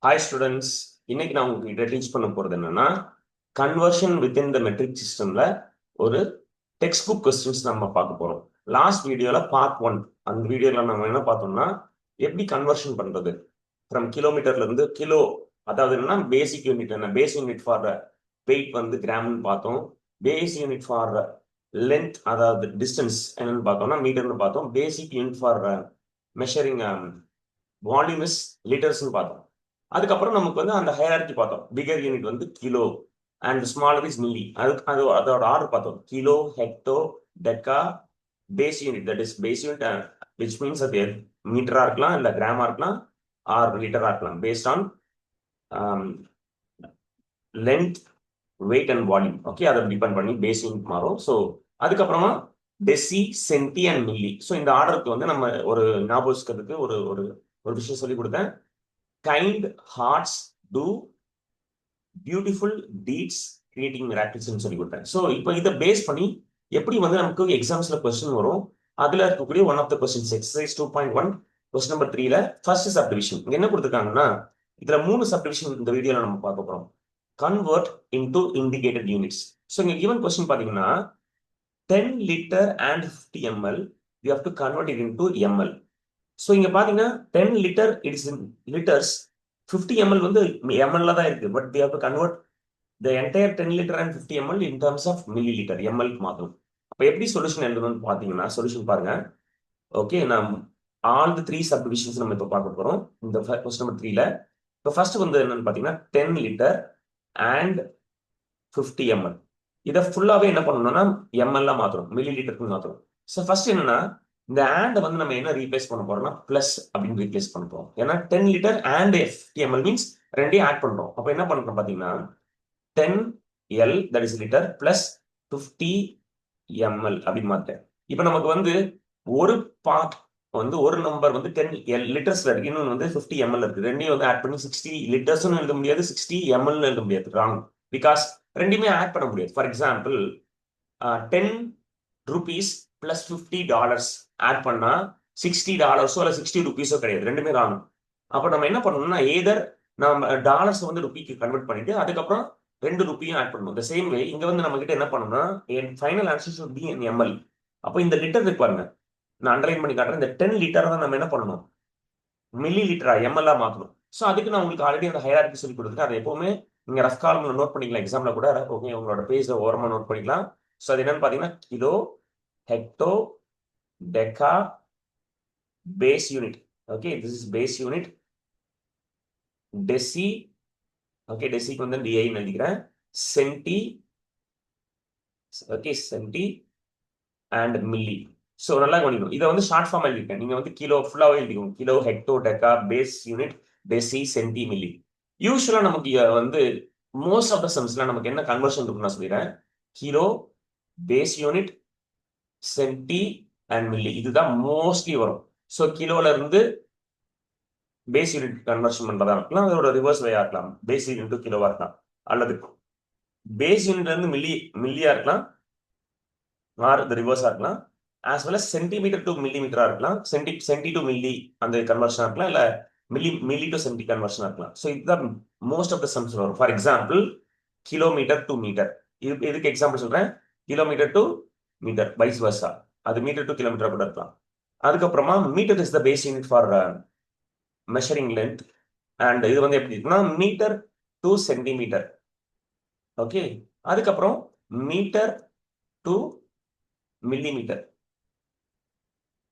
Hi students. இன்னைக்கு நான் உங்களுக்கு டீச் பண்ண போறது என்னன்னா கன்வர்ஷன் வித்தின் த மெட்ரிக் சிஸ்டம்ல ஒரு டெக்ஸ்ட் புக் கொஸ்டின்ஸ் நம்ம பார்க்க போறோம். லாஸ்ட் வீடியோல பார்ட் 1 அந்த வீடியோல நம்ம என்ன பார்த்தோம்னா எப்படி கன்வர்ஷன் பண்றது ஃப்ரம் கிலோமீட்டர்ல இருந்து கிலோ, அதாவது என்னன்னா பேசிக் யூனிட் என்ன, பேஸ் யூனிட் ஃபார் வெயிட் வந்து கிராம்னு பார்த்தோம். பேஸ் யூனிட் ஃபார் லென்த், அதாவது டிஸ்டன்ஸ் என்னன்னு பார்த்தோம்னா மீட்டர்னு பார்த்தோம். Basic unit for measuring volume is லிட்டர்ஸ்னு பார்த்தோம். அதுக்கப்புறம் நமக்கு வந்து அந்த ஹைரார்கி பார்த்தோம். பிகர் யூனிட் வந்து kilo and smaller is milli. அதோட ஆர்டர் பார்த்தோம். Kilo, hecto, deca, base unit, that is base unit which means அது மீட்டரா இருக்கலாம், இல்ல கிராமா இருக்கலாம், ஆர் லிட்டரா இருக்கலாம், based on length, weight and volume. Okay, அதை டிபெண்ட் பண்ணி பேஸ் யூனிட் மாறும். ஸோ அதுக்கப்புறமா deci, centi and milli. So இந்த ஆர்டருக்கு வந்து நம்ம ஒரு ஞாபகத்துக்கு ஒரு ஒரு ஒரு விஷயம் சொல்லி கொடுத்தேன். Kind hearts do beautiful deeds creating மிராக்கிள்ஸ்னு சொல்லி கொடுத்தேன். ஸோ இப்போ இதை பேஸ் பண்ணி எப்படி வந்து நமக்கு எக்ஸாம்ஸ்ல கொஸ்டின் வரும், அதுல இருக்கக்கூடிய one of the questions exercise 2.1 question number 3ல ஃபர்ஸ்ட் சப்டிவிஷன் என்ன கொடுத்துருக்காங்கன்னா, இதுல 3 சப்டிவிஷன் இந்த வீடியோல நம்ம பார்க்க போறோம். Convert into indicated units. So இங்க கிவன் கொஸ்டின் பாத்தீங்கன்னா 10 litre and 50 ml you have to convert it into ml. So இங்க பாத்தீங்கன்னா 10 litre it's in litres, 50 ml வந்து ml தான் இருக்கு. But we have to convert the entire 10 liter and 50 ml in terms of milliliter, ml க்கு மாத்தணும். அப்ப எப்படி solution எழுதணும்னு பாத்தீங்கன்னா, சொல்யூஷன் பாருங்க. ஓகே, நாம் ஆல் தி 3 சப்டிவிஷன்ஸ் நம்ம இப்ப பார்க்க போறோம் இந்த கொஸ்டின் நம்பர் 3ல. இப்போ ஃபர்ஸ்ட் வந்து என்னன்னு பாத்தீங்கன்னா 10 லிட்டர் அண்ட் 50 ml. இதை ஃபுல்லாவே என்ன பண்ணணும்னா ml மாத்தணும், மில்லி லிட்டருக்கு மாத்தணும். ஸோ ஃபர்ஸ்ட் என்னன்னா இந்த and வந்து நம்ம என்ன ரீப்ளேஸ் பண்ண போறோம்னா பிளஸ் அப்படின்னு ரீப்ளேஸ் பண்ண போறோம். ஏன்னா 10 லிட்டர் அண்ட் 50 ml மீன்ஸ் ரெண்டையும் ஆட் பண்றோம். அப்ப என்ன பண்றோம் பாத்தீங்கன்னா 10 L that is liter plus 50 ml அப்படின்னு மாத்தேன். இப்ப நமக்கு வந்து ஒரு பார்ட் வந்து ஒரு நம்பர் வந்து 10 லிட்டர்ஸ்ல இருக்கு, இன்னொன்று வந்து 50 ml இருக்கு. ரெண்டையும் வந்து ஆட் பண்ணி 60 லிட்டர்ஸ்னு எழுத முடியாது, 60 ml எழுத முடியாது. ராங். பிகாஸ் ரெண்டுமே ஆட் பண்ண முடியாது. For example 10 rupees plus $50 add பண்ணா $60 இல்ல 60 rupees கிடையாது. ரெண்டுமே ராங். அப்ப நம்ம என்ன பண்ணணும்னா ஏதர் நம்ம டாலர்ஸ் வந்து ருபிக்கு கன்வெர்ட் பண்ணிட்டு அதுக்கப்புறம் 2 ருப்பியும் ஆட் பண்ணணும். இந்த சேம் வே இங்க வந்து நம்ம கிட்ட என்ன பண்ணணும்னா என் final answer should be in ml. அப்போ இந்த லிட்டர் இருக்கு பாருங்க, நான் அண்டர்லைன் பண்ணி காட்டுறேன். இந்த 10 லிட்டர் தான் நம்ம என்ன பண்ணணும், மில்லி லிட்டரா ml மாத்தணும். ஸோ அதுக்கு நான் உங்களுக்கு ஆல்ரெடி அந்த ஹைரார்கி சொல்லி கொடுத்துருக்கேன். அதை எப்பவுமே நீங்க ரஃப் காலம்ல நோட் பண்ணிக்கலாம், எக்ஸாம்ல கூட ஓகே உங்களோட பேஜ்ல ஓரமா நோட் பண்ணிக்கலாம். ஸோ அது என்னன்னு பாத்தீங்கன்னா kilo, hecto, deca, base unit. Okay, this is base unit. Deci, okay டெசிக்கு வந்து டிஐ எழுதிக்கிறேன். Centi, okay centi and milli. So நல்லா கவனிக்கணும். இதை வந்து ஷார்ட் ஃபார்ம் எழுதிருக்கேன். நீங்க வந்து கிலோ ஃபுல்லாவே எழுதிக்கணும். Kilo, hecto, deca, base unit, deci, centi, milli. யூஸ்வலா நமக்கு வந்து மோஸ்ட் ஆஃப் த சம்ஸ்ல நமக்கு என்ன கன்வர்ஷன் இருக்குன்னு நான் சொல்லிடுறேன். Kilo, base unit, centi and milli, இதுதான் மோஸ்ட்லி வரும். ஸோ கிலோல இருந்து பேஸ் யூனிட் கன்வர்ஷன் பண்றதா இருக்கலாம், அதோட ரிவர்ஸ் வேயா இருக்கலாம், பேஸ் யூனிட் டு கிலோவா இருக்கலாம், அல்லது பேஸ் யூனிட்ல இருந்து மில்லியா இருக்கலாம், ஆர் ரிவர்ஸா இருக்கலாம், as well as centimetre to மில்லிமீட்டரா இருக்கலாம், சென்டி டு மில்லி அந்த கன்வர்ஷனா இருக்கலாம், இல்ல மில்லி டு சென்டி கன்வர்ஷனா இருக்கலாம். ஸோ இதுதான் மோஸ்ட் ஆஃப் த சம்ஸ் வரும். For example kilometre to metre, இதுக்கு எக்ஸாம்பிள் சொல்றேன். Kilometre to metre, vice versa, அது மீட்டர் டு கிலோமீட்டர் கூட இருக்கலாம். அதுக்கப்புறமா metre is the base unit for measuring length. And இது வந்து எப்படி இருக்குன்னா மீட்டர் டு சென்டிமீட்டர். ஓகே, அதுக்கப்புறம் மீட்டர் டு மில்லிமீட்டர்,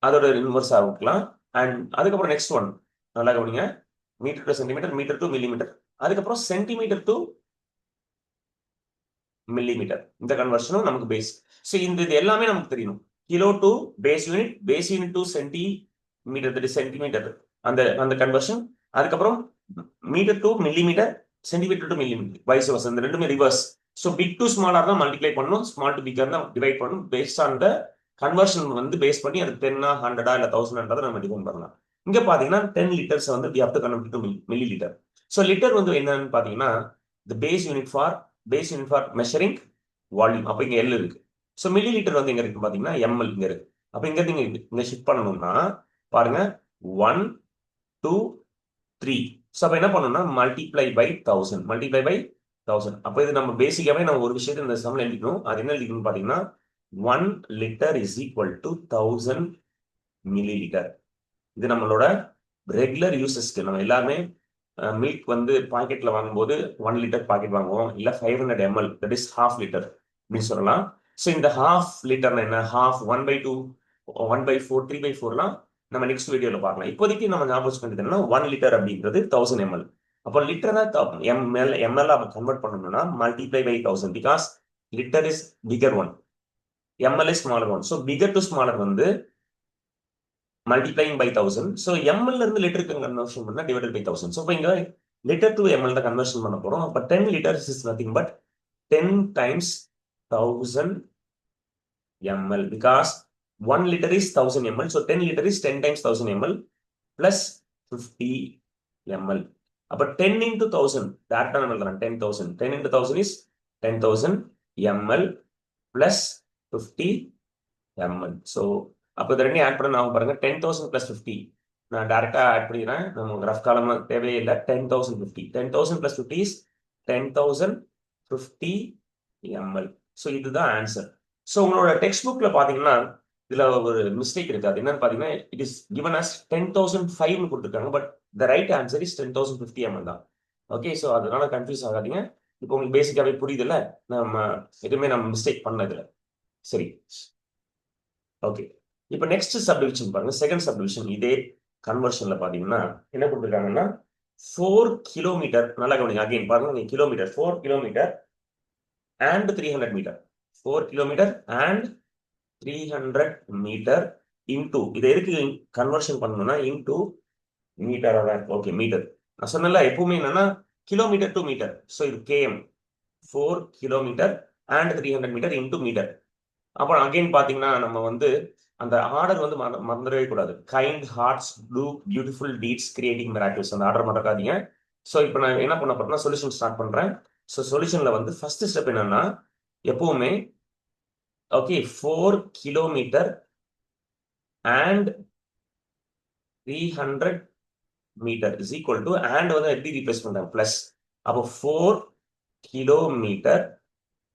அதோட இன்வர்ஸ் ஆகிக்கலாம். அண்ட் அதுக்கப்புறம் நெக்ஸ்ட் ஒன் நல்லா கவனிங்க, metre to centimetre, metre to millimetre, அதுக்கப்புறம் சென்டிமீட்டர் டு மில்லிமீட்டர். இந்த கன்வர்ஷனும் நமக்கு பேஸ். ஸோ இந்த இது எல்லாமே நமக்கு தெரியணும். Kilo to base unit to centimetre, that is centimetre, அந்த அந்த கன்வர்ஷன். அதுக்கப்புறம் metre to millimetre, centimetre to millimetre, vice versa, இந்த ரெண்டுமே ரிவர்ஸ். ஸோ பிக் டு ஸ்மாலா தான் மல்டிப்ளை பண்ணணும், ஸ்மால் டு பிக்கர் தான் டிவைட் பண்ணணும். பேஸ்ட் ஆன் த கன்வர்ஷன் வந்து பேஸ் பண்ணி அது 10 100 இல்ல 1000 நம்ம டிஃபைன் பண்ணலாம். இங்க பாத்தீங்கன்னா 10 லிட்டர்ஸ் வந்து we have to convert to milli litre. So litre வந்து என்னன்னு பாத்தீங்கன்னா the base unit for measuring volume. அப்ப இங்க L இருக்கு. ஸோ மில்லி லிட்டர் வந்து எங்க இருக்கு பாத்தீங்கன்னா ml இங்க இருக்கு. அப்ப இங்க இங்க ஷிஃப்ட் பண்ணணும்னா பாருங்க 1 2 3. ஸோ அப்போ என்ன பண்ணணும்னா மல்டிப்ளை பை 1000 மல்டிப்ளை பை 1000. அப்போ இது நம்ம பேசிக்காவே நம்ம ஒரு விஷயத்தை இந்த சம்ல எழுதிக்கணும். அது என்ன எழுதிக்கணும் பார்த்தீங்கன்னா 1 liter is equal to 1000 milliliter. இது நம்மளோட ரெகுலர் யூசஸ்க்கு நம்ம எல்லாருமே மில்க் வந்து பாக்கெட்ல வாங்கும்போது 1 லிட்டர் பாக்கெட் வாங்குவோம், இல்லை 500 ml, தட் இஸ் ½ லிட்டர் அப்படின்னு சொல்லலாம். ஸோ இந்த ½ லிட்டர்னா என்ன, ½ 1/2 1/4 3/4லாம் நம்ம நெக்ஸ்ட் வீடியோல பார்க்கலாம். இப்போதைக்கு நம்ம ஞாபகம் வச்சுக்கிட்டோம்னா 1 லிட்டர் அப்படின்றது 1000 ml. அப்போ லிட்டரை எம்எல் கன்வெர்ட் பண்ணணும்னா multiply by 1000 because litre is bigger one, ML is smaller one. So bigger to smaller வந்து multiplying by 1000. So ml ல இருந்து லிட்டருக்கு கன்வர்ஷன் பண்ணா டிவைடட் பை 1000. ஸோ இப்போ இங்க லிட்டர் டு ml தான் கன்வர்ஷன் பண்ண போறோம். அப்போ 10 liters is nothing but 10 times 1000 ml because 1 liter is 1000 ml. So 10 liter is 10 times 1000 ml plus 50 ml. அப்போ 10 into 1000 டேரக்டா நம்ம எழுதலாம் 10,000. 10 into 1000 is 10,000 ml plus 50 ml. So அப்போ இது ரெண்டையும் ஆட் பண்ண நான் பாருங்க 10,000 plus 50. நான் டேரக்டா ஆட் பண்ணிடுறேன், நம்ம ரஃப் காலம் தேவையில்லை. 10,050 10,000 plus 50 is 10,050 ml. ஸோ இதுதான் ஆன்சர். ஸோ உங்களோட டெக்ஸ்ட் புக்ல பாத்தீங்கன்னா இதுல ஒரு மிஸ்டேக் இருக்கு. அது என்னன்னு பாத்தீங்கன்னா இட் இஸ் கிவன் அஸ் 10,005 கொடுத்துருக்காங்க, but the right answer is 10,050 ml தான். ஓகே, ஸோ அதனால கன்ஃபியூஸ் ஆகாதீங்க. இப்போ உங்களுக்கு பேசிக்காவே புரியுதுல்ல, நம்ம எதுவுமே நம்ம மிஸ்டேக் பண்ணதில்லை. சரி, ஓகே. இப்போ நெக்ஸ்ட் சப்டிவிஷன் பாருங்க, செகண்ட் சப்டிவிஷன். இதே கன்வர்ஷன்ல பாத்தீங்கன்னா என்ன கொடுத்துருக்காங்கன்னா 4 கிலோமீட்டர். நல்லா கவனிங்க, அகைன் பாருங்க kilometre, 4 kilometre and 300 metre. 4 kilometre and 300 metre into, இதை எதுக்கு கன்வர்ஷன் பண்ணணும்னா இன்டூ மீட்டர். Okay, metre. நான் சொன்னல எப்பவுமே என்னன்னா கிலோமீட்டர் டு மீட்டர். ஸோ இது KM. 4 kilometre and 300 metre into metre. அப்புறம் அகைன் பாத்தீங்கன்னா நம்ம வந்து அந்த ஆர்டர் வந்து மறந்துடவே கூடாது. Kind hearts do beautiful deeds creating miracles, அந்த ஆர்டர் மறக்காதீங்க. ஸோ இப்போ நான் என்ன பண்ண போறேன்னா சொல்யூஷன் ஸ்டார்ட் பண்றேன். ஸோ சொல்யூஷன்ல வந்து ஃபர்ஸ்ட் ஸ்டெப் என்னன்னா எப்பவுமே okay 4 kilometre and 300 metre is equal to and வந்து எப்படி ரீப்ளேஸ் பண்றேன் பிளஸ். அப்போ 4 கிலோமீட்டர்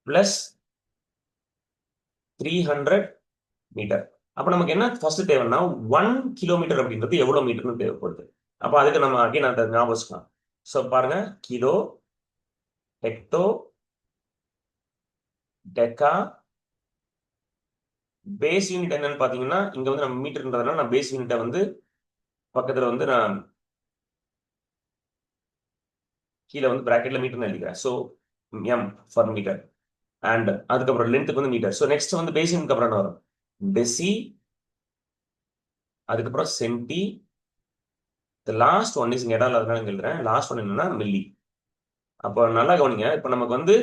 பிளஸ் 300 மீட்டர். அப்ப நமக்கு என்ன ஃபர்ஸ்ட் தேவைன்னா 1 கிலோமீட்டர் அப்படின்றது எவ்வளவு மீட்டர்னு தேவைப்படுது. அப்ப அதுக்கு நம்ம அகைன் அந்த ஞாபகம் வச்சுக்கலாம். ஸோ பாருங்க, kilo, hecto, deca. Base unit என்னன்னு பாத்தீங்கன்னா இங்க வந்து நம்ம மீட்டர்ன்றதுனால நான் பேஸ் யூனிட்டை வந்து பக்கத்துல வந்து நான் கீழே வந்து பிராக்கெட்ல மீட்டர்னு எழுதிக்கிறேன். So M for metre and அதுக்கப்புறம் லென்த்துக்கு வந்து மீட்டர். ஸோ நெக்ஸ்ட் வந்து பேஸ் யூனிட் அப்புறம் என்ன வரும், டெசி, அதுக்கப்புறம் சென்டி. லாஸ்ட் ஒன் இஸ் இடம் அதனால எழுதுறேன். லாஸ்ட் ஒன் என்னன்னா மில்லி. அப்போ நல்லா கவனிங்க, இப்போ நமக்கு வந்து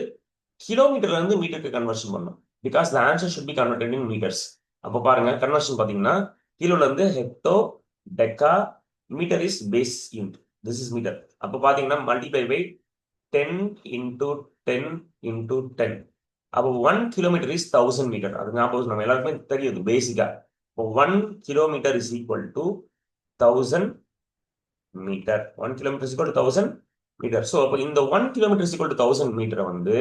கிலோமீட்டர்ல இருந்து மீட்டருக்கு கன்வர்ஷன் பண்ணணும் because the answer should be converted in metres. அப்போ பாருங்க கன்வர்ஷன் பாத்தீங்கன்னா கிலோல இருந்து hecto, deca, metre is base unit, this is metre. அப்போ பாத்தீங்கன்னா மல்டிப்ளை பை 10 into 10 into 10. அப்போ 1 கிலோமீட்டர் இஸ் 1000 மீட்டர். அது ஞாபகம் நம்ம எல்லாருக்குமே தெரியுது பேசிக்கா. இப்போ 1 kilometre is equal to 1000 metre. 1 kilometre is equal to 1000 metre. So அப்போ இந்த 1 கிலோமீட்டர் இஸ் ஈக்குவல் டு 1000 மீட்டரை வந்து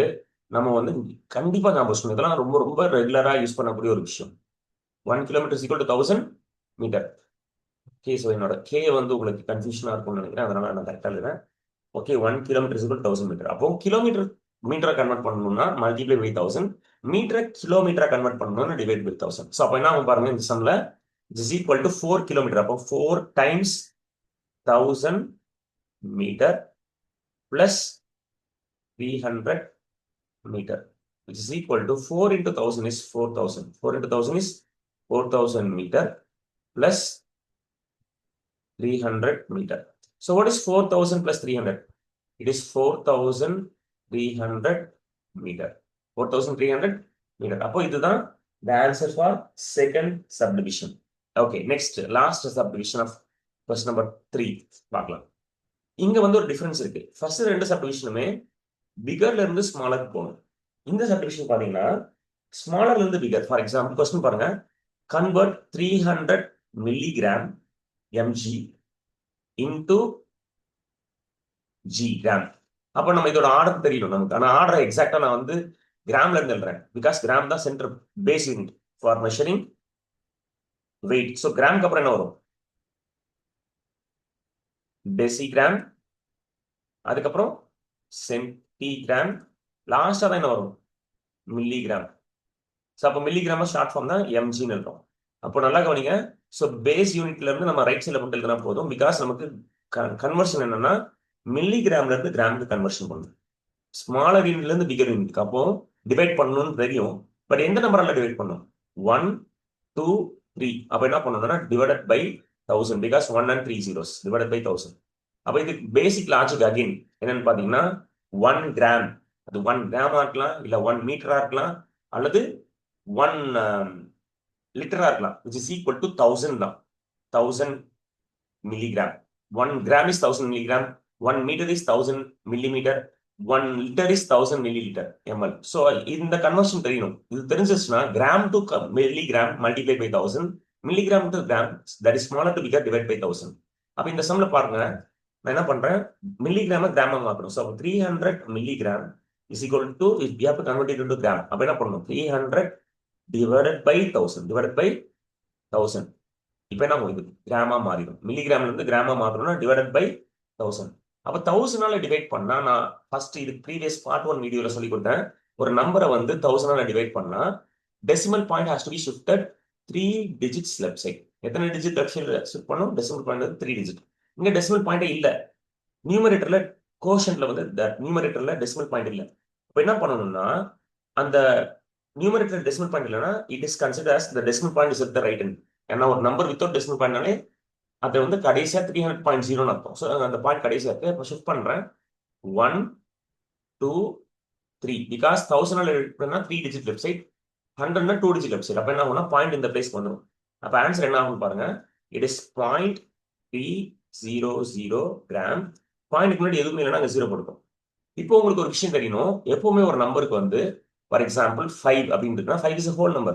நம்ம வந்து கண்டிப்பா ஞாபகம் வச்சுக்கணும். இதெல்லாம் ரொம்ப ரொம்ப ரெகுலரா யூஸ் பண்ணக்கூடிய ஒரு விஷயம். 1 kilometre is equal to 1000 metre. Okay, so என்னோட கே வந்து உங்களுக்கு கன்ஃபியூஷனா இருக்கும்னு நினைக்கிறேன், அதனால நான் கரெக்டா எழுதுறேன். Okay, 1 kilometre is equal 1000 metre. அப்போ கிலோமீட்டர் மீட்டரை கன்வெர்ட் பண்ணணும்னா மல்டிப்ளை பை 1000, மீட்டரை கிலோமீட்டரா கன்வெர்ட் பண்ணணும்னா டிவைட் பை 1000. ஸோ அப்போ என்ன ஆகும் பாருங்க, இந்த சம்ல இஸ் ஈக்குவல் டு 4 கிலோமீட்டர். அப்போ 4 times 1000 metre plus 300 metre which is equal to 4 into 1000 is 4000. 4 into 1000 is 4000 meter plus 300 meter. So what is 4000 plus 300? It is 4300 meter. 4300 meter. அப்போ இதுதான் the answer for second subdivision. Okay, next last subdivision of question number 3 பார்க்கலாம். இங்க வந்து ஒரு difference இருக்கு. First ரெண்டு சப்டிவிஷனுமே பிகர்ல இருந்து smaller போகணும். இந்த சப்டிவிஷன் பாத்தீங்கன்னா ஸ்மாலர்ல இருந்து பிகர். ஃபார் எக்ஸாம்பிள் क्वेश्चन பாருங்க, convert 300 milligram mg into G gram. அப்போ நம்ம இதோட ஆர்டர் தெரியணும் நமக்கு. ஆனால் ஆர்டர் எக்ஸாக்டா நான் வந்து கிராம்ல இருந்து எழுதுறேன். பிகாஸ் கிராம் தான் centre base unit for measuring weight. So கிராம்க்கு அப்புறம் என்ன வரும்? டெசிகிராம், அதுக்கப்புறம் சென்டிகிராம், லாஸ்டா தான் என்ன வரும்? மில்லிகிராம். ஸோ அப்போ மில்லிகிராம ஷார்ட் ஃபார்ம் தான் எம்ஜின்னு இருக்கும். அப்போ நல்லா கவனிங்க. ஸோ பேஸ் யூனிட்ல இருந்து நம்ம ரைட் சைடில் மட்டும் எழுதினா போதும். பிகாஸ் நமக்கு கன்வர்ஷன் என்னன்னா மில்லிகிராம்ல இருந்து கிராமுக்கு கன்வர்ஷன் பண்ணணும். ஸ்மாலர் யூனிட்ல இருந்து பிகர் யூனிட்க்கு அப்போ டிவைட் பண்ணணும்னு தெரியும். பட் எந்த நம்பரால டிவைட் பண்ணும்? 1, 2, 3. அப்போ என்ன பண்ணணும்னா divided by 1000. Because 1 and 3 zeros divided by 1000. அப்போ இது பேசிக் லாஜிக் அகைன் என்னன்னு பாத்தீங்கன்னா 1 கிராம், அது 1 கிராமா இருக்கலாம், இல்ல 1 மீட்டரா இருக்கலாம், அல்லது 1 லிட்டரா இருக்கலாம், which is equal to 1000 தான். 1000 milligram. 1 gram is 1000 milligram. 1 meter is 1000 millimeter. 1 liter is 1000 milliliter ml. So இந்த கன்வர்ஷன் தெரியணும். இது தெரிஞ்சிச்சுன்னா gram to milligram multiply by 1000, milligram to gram that is smaller to bigger divide by 1000. அப்ப இந்த சம்ல பாருங்க, நான் என்ன பண்றேன், மில்லிகிராம கிராமா மாத்தணும். So 300 milligram is equal to, we have to convert it into gram. அப்ப என்ன பண்ணணும்? 300 divided by 1000 divided by 1000. இப்போ என்ன இது கிராமா மாறிடும். மில்லிகிராம்ல இருந்து கிராமா மாறணும்னா டிவைடட் பை 1000. அப்ப 1000 டிவைட் பண்ணா, நான் ஃபர்ஸ்ட் இது ப்ரீவியஸ் பார்ட் 1 வீடியோல சொல்லி கொடுத்தேன். ஒரு நம்பரை வந்து 1000 டிவைட் பண்ணா decimal point has to be shifted 3 digits left side. எத்தனை டிஜிட் லெஃப்ட் சைடு ஷிஃப்ட் பண்ணும்? டெசிமல் பாயிண்ட் வந்து 3 digit. இங்க டெசிமல் பாயிண்டே இல்ல. நியூமரேட்டர்ல கோஷன்ட்ல வந்து நியூமரேட்டர்ல டெசிமல் பாயிண்ட் இல்ல. அப்ப என்ன பண்ணணும்னா, அந்த நியூமரேட்டர் டெசிமல் பாயிண்ட் இல்லைன்னா it is consider as the decimal point is at the right end. ஏன்னா ஒரு நம்பர் வித்தவுட் டெசிமல் பாயிண்ட்னாலே அதை வந்து கடைசியா 300.0 அர்த்தம். ஸோ அந்த பாயிண்ட் கடைசியா இருக்கு. இப்போ ஷிஃப்ட் பண்றேன் 1, 2, 3. பிகாஸ் 1000 எடுக்கணும்னா 3 digit லெஃப்ட் சைட், 100னா 2 digit லெஃப்ட் சைட். அப்ப என்ன ஆகும்னா பாயிண்ட் இந்த பிளேஸ்க்கு வந்துடும். அப்ப ஆன்சர் என்ன ஆகும் பாருங்க, இட் இஸ் 0.300 கிராம். பாயிண்ட்க்கு முன்னாடி எதுவுமே இல்லைன்னா அங்க 0 கொடுக்கும். இப்போ உங்களுக்கு ஒரு விஷயம் தெரியணும், எப்பவுமே ஒரு நம்பருக்கு வந்து ஃபார் எக்ஸாம்பிள் 5 அப்படின்னு 5 is a whole number.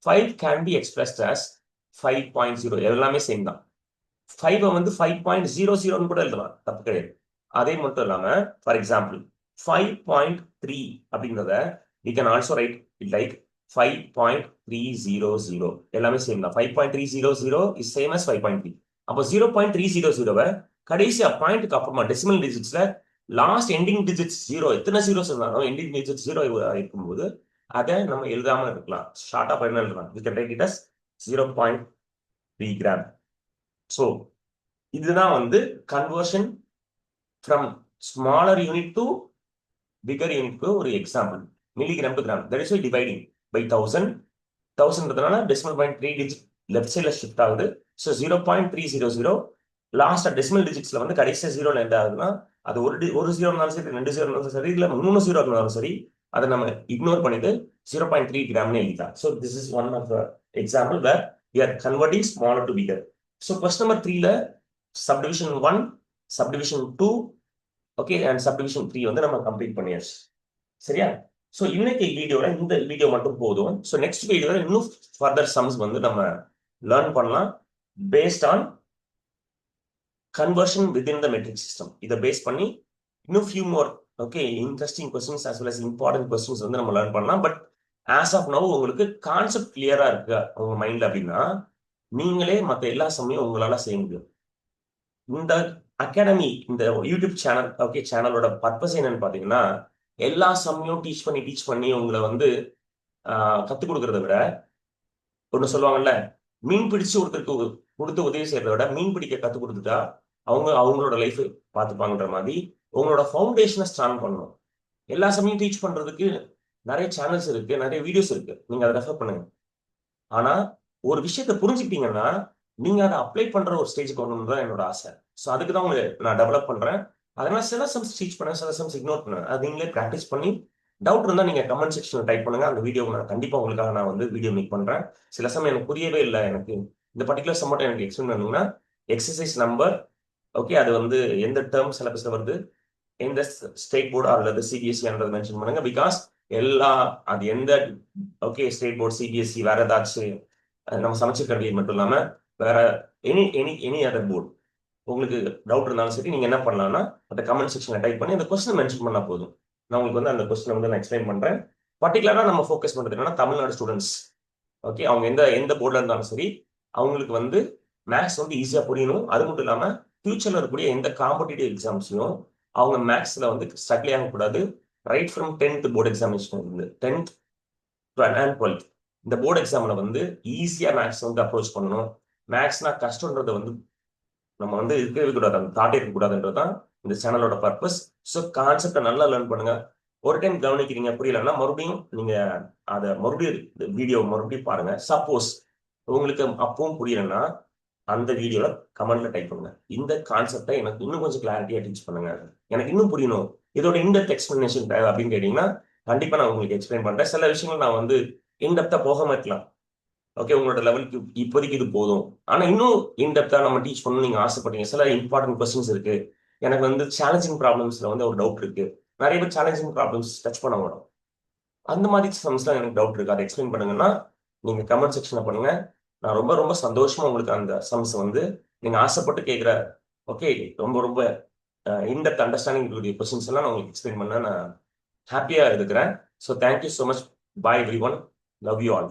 5 can be expressed as 5.0. எல்லாமே சேம் தான். 5 வந்து 5.00 கூட எழுதலாம், தப்பு கிடையாது. அதே மட்டும் இல்லாம ஃபார் எக்ஸாம்பிள் 5.3 அப்படின்றத we can also write it like 5.300. எல்லாமே சேம் தான். 5.300 is same as 5.3. அப்போ 0.300 கடைசியா பாயிண்ட்க்கு அப்புறமா டெசிமல் டிஜிட்ஸ்ல லாஸ்ட் எண்டிங் டிஜிட்ஸ் 0, எத்தனை ஜீரோஸ் இருந்தாலும் எண்டிங் டிஜிட் 0 இருக்கும்போது அதை நம்ம எழுதாம இருக்கலாம். ஷார்ட்டா என்ன எழுதலாம்? we can write it as 0.3 gram. So இதுதான் வந்து conversion from smaller unit to bigger யூனிட்க்கு ஒரு example. Milligram to gram, that is by dividing by 1000. 1000ன்றதுனால டெசிமல் பாயிண்ட் 3 digit லெஃப்ட் சைட்ல ஷிஃப்ட் ஆகுது. ஸோ 0.300 லாஸ்ட் டெசிமல் டிஜிட்ஸ்ல வந்து கடைசியா 0 எண்ட் ஆகுதுன்னா அது ஒரு 0 இருந்தாலும் சரி, 2 0 இருந்தாலும் சரி, இல்ல 3 0 இருந்தாலும் சரி, அதை நம்ம இக்னோர் பண்ணிட்டு 0.3 கிராம்னு எழுதிக்கலாம். So this is one of example where we are converting smaller to bigger. So question number 3ல subdivision 1, subdivision 2, okay, and subdivision 3 வந்து நம்ம கம்ப்ளீட் பண்ணியாச்சு. சரியா? ஸோ இன்னைக்கு வீடியோல இந்த வீடியோ மட்டும் போதும். ஸோ நெக்ஸ்ட் வீடியோல இன்னும் ஃபர்தர் சம்ஸ் வந்து நம்ம லேர்ன் பண்ணலாம் based on conversion within the matric system. இதை பேஸ் பண்ணி இன்னும் few more okay interesting questions as well as important questions வந்து நம்ம லேர்ன் பண்ணலாம். பட் ஆஸ் ஆஃப் நவ் உங்களுக்கு கான்செப்ட் கிளியரா இருக்கு உங்க மைண்ட்ல அப்படின்னா நீங்களே மற்ற எல்லா சமயம் உங்களால செய்ய முடியும். இந்த அகாடமி, இந்த யூடியூப் சேனல் ஓகே சேனலோட பர்பஸ் என்னன்னு பாத்தீங்கன்னா, எல்லா சமயம் டீச் பண்ணி உங்களை வந்து கத்துக் கொடுக்கறத விட, ஒண்ணு சொல்லுவாங்கல்ல, மீன் பிடிச்சு ஒருத்தருக்கு கொடுத்து உதவி செய்யறத விட மீன் பிடிக்க கத்துக் கொடுத்துட்டா அவங்களோட லைஃப் பார்த்துப்பாங்கன்ற மாதிரி உங்களோட ஃபவுண்டேஷனை ஸ்ட்ராங் பண்ணணும். எல்லா சமயம் டீச் பண்றதுக்கு நிறைய சேனல்ஸ் இருக்கு, நிறைய வீடியோஸ் இருக்கு, நீங்க அதை ரெஃபர் பண்ணுங்க. ஆனா ஒரு விஷயத்தை புரிஞ்சுக்கிட்டீங்கன்னா நீங்க அதை அப்ளை பண்ற ஒரு ஸ்டேஜுக்கு வரணும்னு தான் என்னோட ஆசை. ஸோ அதுக்கு தான் உங்களை நான் டெவலப் பண்றேன். அதனால சில சம்ஸ் டீச் பண்ணேன், சில சம்ஸ் இக்னோர் பண்ணேன். அது நீங்களே ப்ராக்டிஸ் பண்ணி டவுட் இருந்தா நீங்க கமெண்ட் செக்ஷன்ல டைப் பண்ணுங்க. அந்த வீடியோ நான் கண்டிப்பா உங்களுக்காக நான் வந்து வீடியோ மேக் பண்றேன். சில சமயம் எனக்கு புரியவே இல்லை, எனக்கு இந்த பர்டிகுலர் சம் மட்டும் எனக்கு எக்ஸ்பிளைன் பண்ணுங்கன்னா எக்ஸசைஸ் நம்பர் ஓகே, அது வந்து எந்த டேர்ம் சிலபஸ்ல வருது, எந்த ஸ்டேட் போர்டு அல்லது சிபிஎஸ்சின்றது மென்ஷன் பண்ணுங்க. பிகாஸ் அது எந்த ஓகே ஸ்டேட் போர்டு, சிபிஎஸ்சி, வேற ஏதாச்சும் நம்ம சமைச்ச கல்வி மட்டும் இல்லாம வேற எனி அதர் போர்டு உங்களுக்கு டவுட் இருந்தாலும் சரி, நீங்க என்ன பண்ணலாம்னா அந்த கமெண்ட் செக்ஷன்ல டைப் பண்ணி அந்த கொஸ்டின் மென்ஷன் பண்ணா போதும். நான் உங்களுக்கு வந்து அந்த கொஸ்டின் வந்து நான் எக்ஸ்பிளைன் பண்றேன். பர்டிகுலரா நம்ம ஃபோக்கஸ் பண்றது என்னன்னா தமிழ்நாடு ஸ்டூடெண்ட்ஸ். ஓகே, அவங்க எந்த எந்த போர்டில் இருந்தாலும் சரி, அவங்களுக்கு வந்து மேக்ஸ் வந்து ஈஸியாக புரியணும். அது மட்டும் இல்லாமல் ஃபியூச்சரில் இருக்கக்கூடிய எந்த காம்படிட்டிவ் எக்ஸாம்ஸையும் அவங்க மேக்ஸில் வந்து ஸ்ட்ரகிள் ஆகக்கூடாது. Right from 10th board examination இருந்து 10th அண்ட் 12th இந்த போர்டு எக்ஸாமில் வந்து ஈஸியாக மேக்ஸ் வந்து அப்ரோச் பண்ணணும். மேக்ஸ்னா கஷ்டன்றதை வந்து நம்ம வந்து இருக்கவே கூடாது, அந்த தாட்டே இருக்கக்கூடாதுன்றது தான் இந்த சேனலோட பர்பஸ். ஸோ கான்செப்டை நல்லா லேர்ன் பண்ணுங்க. ஒரு டைம் கவனிக்கிறீங்க புரியலன்னா மறுபடியும் நீங்க அதை மறுபடியும் வீடியோ மறுபடியும் பாருங்க. சப்போஸ் உங்களுக்கு அப்பவும் புரியலன்னா அந்த வீடியோல கமெண்ட்ல டைப் பண்ணுங்க, இந்த கான்செப்டை எனக்கு இன்னும் கொஞ்சம் கிளாரிட்டியா டீச் பண்ணுங்க, எனக்கு இன்னும் புரியணும், இதோட இன்டெப்த் எக்ஸ்பிளனேஷன் தேவை அப்படின்னு கேட்டீங்கன்னா கண்டிப்பா நான் உங்களுக்கு எக்ஸ்பிளைன் பண்றேன். சில விஷயங்கள் நான் வந்து இன்டெப்தா போகாம இருக்கலாம். ஓகே, உங்களோட லெவலுக்கு இப்போதைக்கு இது போதும். ஆனா இன்னும் இன்டெப்தா நம்ம டீச் பண்ணணும் நீங்க ஆசைப்படுறீங்க. சில இம்பார்ட்டன்ட் கொஸ்டின்ஸ் இருக்கு, எனக்கு வந்து சேலஞ்சிங் ப்ராப்ளம்ஸ்ல வந்து ஒரு டவுட் இருக்கு. நிறைய பேர் சேலஞ்சிங் ப்ராப்ளம்ஸ் டச் பண்ண வரும். அந்த மாதிரி சம்ஸ்லாம் எனக்கு டவுட் இருக்கு, அதை எக்ஸ்பிளைன் பண்ணுங்கன்னா நீங்க கமெண்ட் செக்ஷன்ல பண்ணுங்க. நான் ரொம்ப ரொம்ப சந்தோஷமா உங்களுக்கு அந்த சம்ஸ் வந்து நீங்க ஆசைப்பட்டு கேட்குற ஓகே ரொம்ப ரொம்ப இன்டெப்த் அண்டர்ஸ்டாண்டிங் இருக்கக்கூடிய கொஸ்டின்ஸ் எல்லாம் நான் உங்களுக்கு எக்ஸ்பிளைன் பண்ண நான் ஹாப்பியா இருக்கிறேன். So thank you so much. Bye every one. Love you all.